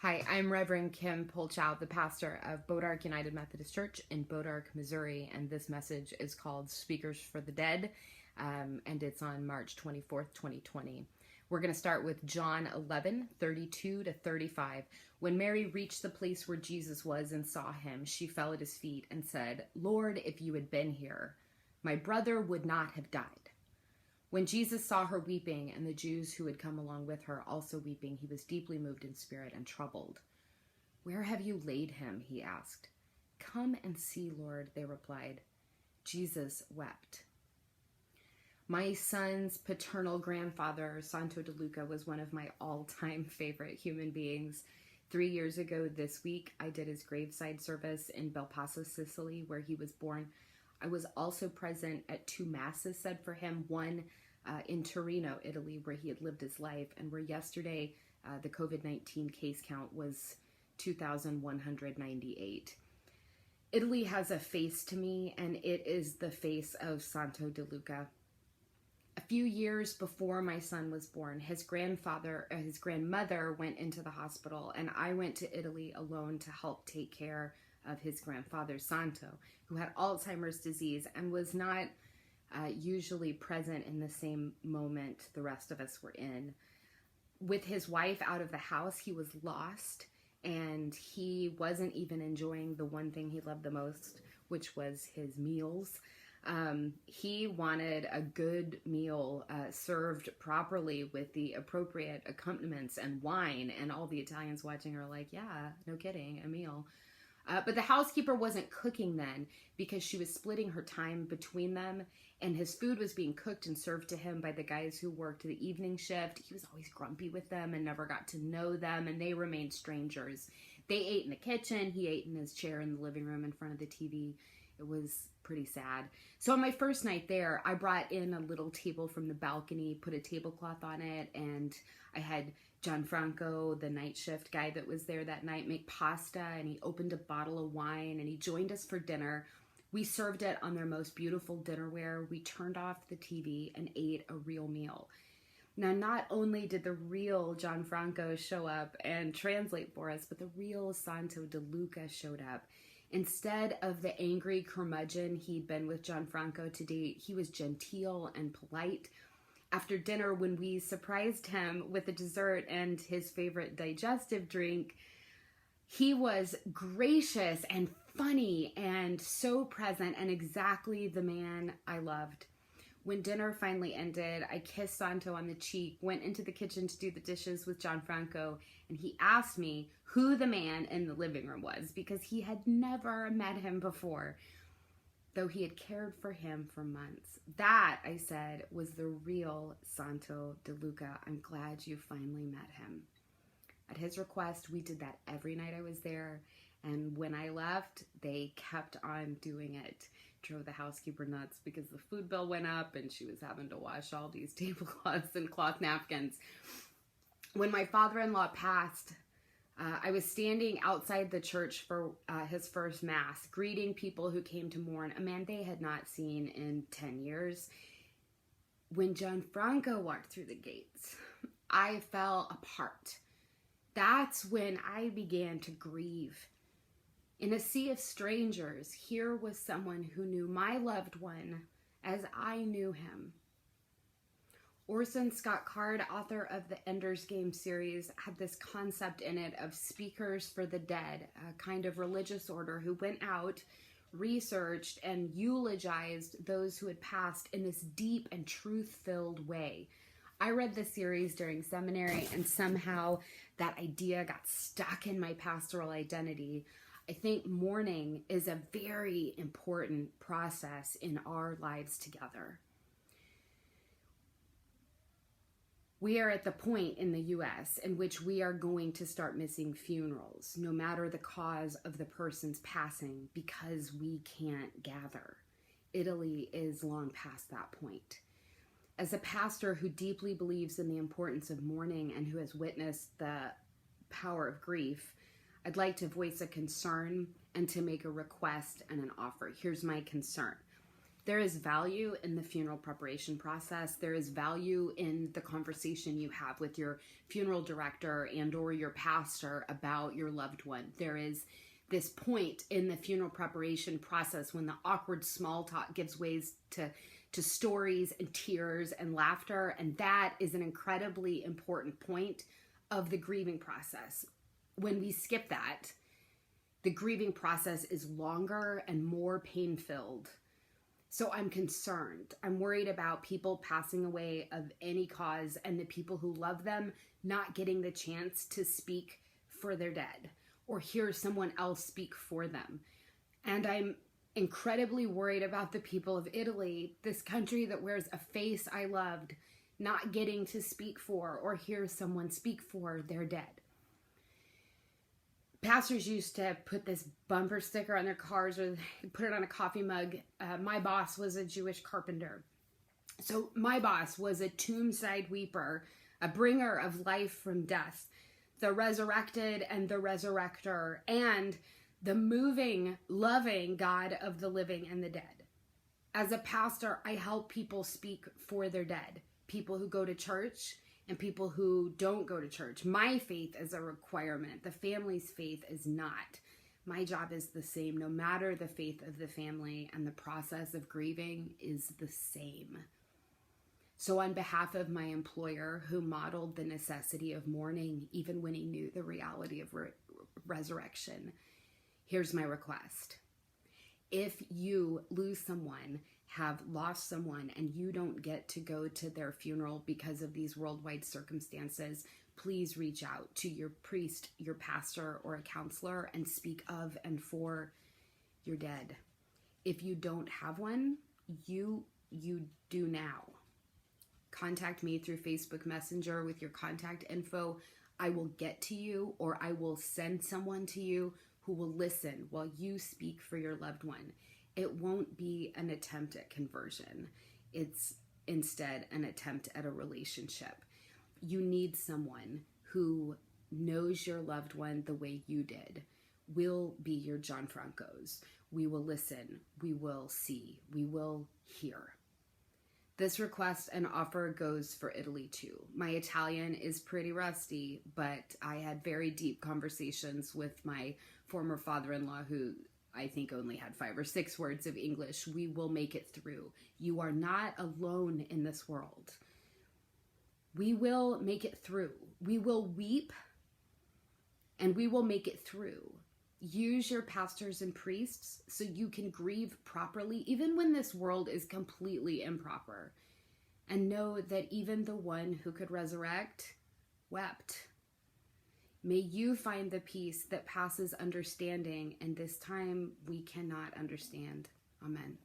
Hi, I'm Reverend Kim Polchow, the pastor of Bodark United Methodist Church in Bodark, Missouri, and this message is called Speakers for the Dead, and it's on March 24th, 2020. We're going to start with John 11:32 to 35. When Mary reached the place where Jesus was and saw him, she fell at his feet and said, "Lord, if you had been here, my brother would not have died." When Jesus saw her weeping, and the Jews who had come along with her also weeping, he was deeply moved in spirit and troubled. "Where have you laid him?" he asked. "Come and see, Lord," they replied. Jesus wept. My son's paternal grandfather, Santo De Luca, was one of my all-time favorite human beings. 3 years ago this week, I did his graveside service in Bel Paso, Sicily, where he was born. I was also present at 2 masses said for him, one in Torino, Italy, where he had lived his life, and where yesterday the COVID-19 case count was 2,198. Italy has a face to me, and it is the face of Santo De Luca. A few years before my son was born, his grandmother went into the hospital, and I went to Italy alone to help take care of his grandfather, Santo, who had Alzheimer's disease and was not usually present in the same moment the rest of us were in. With his wife out of the house, he was lost, and he wasn't even enjoying the one thing he loved the most, which was his meals. He wanted a good meal served properly with the appropriate accompaniments and wine, and all the Italians watching are like, yeah, no kidding, a meal. But the housekeeper wasn't cooking then because she was splitting her time between them, and his food was being cooked and served to him by the guys who worked the evening shift. He was always grumpy with them and never got to know them, and they remained strangers. They ate in the kitchen. He ate in his chair in the living room in front of the TV. It was pretty sad. So on my first night there, I brought in a little table from the balcony, put a tablecloth on it, and I had Gianfranco, the night shift guy that was there that night, make pasta, and he opened a bottle of wine, and he joined us for dinner. We served it on their most beautiful dinnerware. We turned off the TV and ate a real meal. Now, not only did the real Gianfranco show up and translate for us, but the real Santo De Luca showed up. Instead of the angry curmudgeon he'd been with Gianfranco to date, he was genteel and polite. After dinner, when we surprised him with a dessert and his favorite digestive drink, he was gracious and funny and so present and exactly the man I loved. When dinner finally ended, I kissed Santo on the cheek, went into the kitchen to do the dishes with Gianfranco, and he asked me who the man in the living room was because he had never met him before, though he had cared for him for months. That, I said, was the real Santo De Luca. I'm glad you finally met him. At his request, we did that every night I was there, and when I left, they kept on doing it. Drove the housekeeper nuts because the food bill went up and she was having to wash all these tablecloths and cloth napkins. When my father-in-law passed, I was standing outside the church for his first mass, greeting people who came to mourn, a man they had not seen in 10 years. When Gianfranco walked through the gates, I fell apart. That's when I began to grieve. In a sea of strangers, here was someone who knew my loved one as I knew him. Orson Scott Card, author of the Ender's Game series, had this concept in it of speakers for the dead, a kind of religious order who went out, researched, and eulogized those who had passed in this deep and truth-filled way. I read the series during seminary, and somehow that idea got stuck in my pastoral identity. I think mourning is a very important process in our lives together. We are at the point in the U.S. in which we are going to start missing funerals, no matter the cause of the person's passing, because we can't gather. Italy is long past that point. As a pastor who deeply believes in the importance of mourning and who has witnessed the power of grief, I'd like to voice a concern and to make a request and an offer. Here's my concern. There is value in the funeral preparation process. There is value in the conversation you have with your funeral director and or your pastor about your loved one. There is this point in the funeral preparation process when the awkward small talk gives ways to stories and tears and laughter, and that is an incredibly important point of the grieving process. When we skip that, the grieving process is longer and more pain-filled. So I'm concerned. I'm worried about people passing away of any cause and the people who love them not getting the chance to speak for their dead or hear someone else speak for them. And I'm incredibly worried about the people of Italy, this country that wears a face I loved, not getting to speak for or hear someone speak for their dead. Pastors used to put this bumper sticker on their cars or put it on a coffee mug. My boss was a Jewish carpenter. So my boss was a tombside weeper, a bringer of life from death, the resurrected and the resurrector, and the moving, loving God of the living and the dead. As a pastor, I help people speak for their dead, people who go to church and people who don't go to church. My faith is a requirement. The family's faith is not. My job is the same, no matter the faith of the family, and the process of grieving is the same. So on behalf of my employer, who modeled the necessity of mourning even when he knew the reality of resurrection, here's my request. If you lose someone, have lost someone, and you don't get to go to their funeral because of these worldwide circumstances, please reach out to your priest, your pastor, or a counselor and speak of and for your dead. If you don't have one, you do now. Contact me through Facebook Messenger with your contact info. I will get to you, or I will send someone to you who will listen while you speak for your loved one. It won't be an attempt at conversion. It's instead an attempt at a relationship. You need someone who knows your loved one the way you did. We'll be your Gianfrancos. We will listen. We will see. We will hear. This request and offer goes for Italy too. My Italian is pretty rusty, but I had very deep conversations with my former father-in-law, who I think only had 5 or 6 words of English. We will make it through. You are not alone in this world. We will make it through. We will weep and we will make it through. Use your pastors and priests so you can grieve properly, even when this world is completely improper. And know that even the one who could resurrect wept. May you find the peace that passes understanding, and this time we cannot understand. Amen.